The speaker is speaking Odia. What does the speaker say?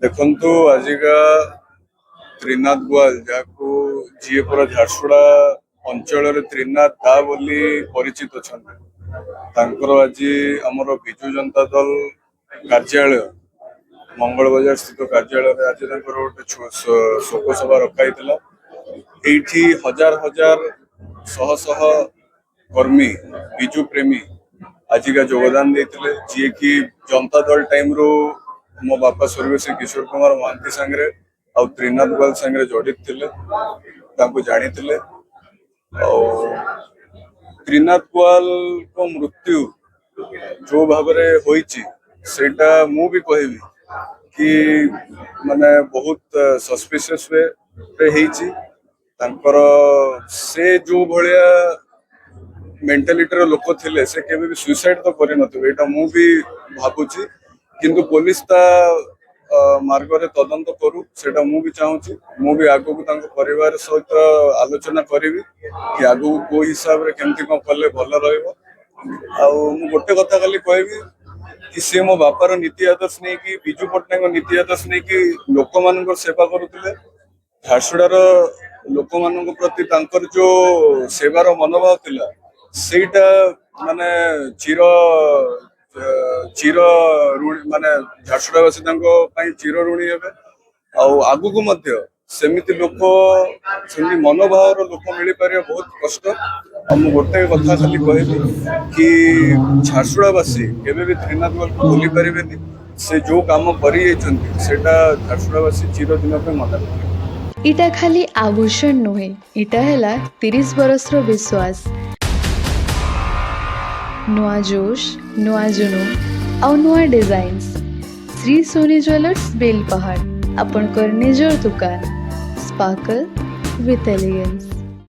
ଦେଖନ୍ତୁ ଆଜିକା ତ୍ରିନାଥ ଗୋୟାଲ ଯାହାକୁ ଯିଏ ପୁରା ଝାରସୁଗୁଡ଼ା ଅଞ୍ଚଳରେ ତ୍ରିନାଥ ଦା ବୋଲି ପରିଚିତ ଅଛନ୍ତି, ତାଙ୍କର ଆଜି ଆମର ବିଜୁ ଜନତା ଦଳ କାର୍ଯ୍ୟାଳୟ ମଙ୍ଗଳ ବଜାର ସ୍ଥିତ କାର୍ଯ୍ୟାଳୟରେ ଆଜି ତାଙ୍କର ଗୋଟେ ଶୋକ ସଭା ରଖାଯାଇଥିଲା। ଏଇଠି ହଜାର ହଜାର ଶହ ଶହ କର୍ମୀ ବିଜୁ ପ୍ରେମୀ ଆଜିକା ଯୋଗଦାନ ଦେଇଥିଲେ, ଯିଏକି ଜନତା ଦଳ ଟାଇମ୍ରୁ ମୋ ବାପା ସ୍ୱର୍ଗଶ୍ରୀ କିଶୋର କୁମାର ମହାନ୍ତି ସାଙ୍ଗରେ ଆଉ ତ୍ରିନାଥ ଗୋୟାଲ ସାଙ୍ଗରେ ଜଡ଼ିତ ଥିଲେ, ତାଙ୍କୁ ଜାଣିଥିଲେ। ଆଉ ତ୍ରିନାଥ ଗୋୟାଲଙ୍କ ମୃତ୍ୟୁ ଯୋଉ ଭାବରେ ହୋଇଛି ସେଇଟା ମୁଁ ବି କହିବି କି ମାନେ ବହୁତ ସସ୍ପିସିୟସ୍ ୱେରେ ହେଇଛି। ତାଙ୍କର ସେ ଯୋଉ ଭଳିଆ ମେଣ୍ଟାଲିଟିର ଲୋକ ଥିଲେ ସେ କେବେ ବି ସୁଇସାଇଡ୍ ତ କରିନଥିବେ, ଏଇଟା ମୁଁ ବି ଭାବୁଛି। କିନ୍ତୁ ପୋଲିସ ତା ମାର୍ଗରେ ତଦନ୍ତ କରୁ, ସେଟା ମୁଁ ବି ଚାହୁଁଛି। ମୁଁ ବି ଆଗକୁ ତାଙ୍କ ପରିବାର ସହିତ ଆଲୋଚନା କରିବି କି ଆଗକୁ କୋଉ ହିସାବରେ କେମିତି କଣ କଲେ ଭଲ ରହିବ। ଆଉ ମୁଁ ଗୋଟେ କଥା ଖାଲି କହିବି କି ସେ ମୋ ବାପାର ନୀତି ଆଦର୍ଶ ନେଇକି, ବିଜୁ ପଟ୍ଟନାୟକଙ୍କ ନୀତି ଆଦର୍ଶ ନେଇକି ଲୋକମାନଙ୍କର ସେବା କରୁଥିଲେ। ଝାରସୁଗୁଡ଼ାର ଲୋକମାନଙ୍କ ପ୍ରତି ତାଙ୍କର ଯୋଉ ସେବାର ମନୋଭାବ ଥିଲା ସେଇଟା ମାନେ ଚିର ଋଣୀ, ମାନେ ଝାରସୁଗୁଡ଼ାବାସୀ ତାଙ୍କ ପାଇଁ ଚିର ଋଣୀ ହେବେ। ଆଉ ଆଗକୁ ମଧ୍ୟ ସେମିତି ମନୋଭାବର ଲୋକ ମିଳିପାରିବା ବହୁତ କଷ୍ଟ। ଆଉ ମୁଁ ଗୋଟେ କଥା ଖାଲି କହିବି କି ଝାରସୁଗୁଡ଼ାବାସୀ କେବେ ବି ତ୍ରିନାଥ ଗୋୟାଲଙ୍କୁ ଭୁଲି ପାରିବେନି। ସେ ଯୋଉ କାମ କରିଯାଇଛନ୍ତି ସେଟା ଝାରସୁଗୁଡ଼ାବାସୀ ଚିରଦିନ ପାଇଁ ମନେ ରଖିବେ। इटा खाली आभूषण नुहे, इटा हैला 30 बरसर विश्वास, नुआ जोश, नुआ जुनून आउ नुआ डिजाइन्स। श्री सोनी ज्वेलर्स बेलपहाड़, आपणकर निजर दुकान, स्पार्कल विथ एलिगेंस।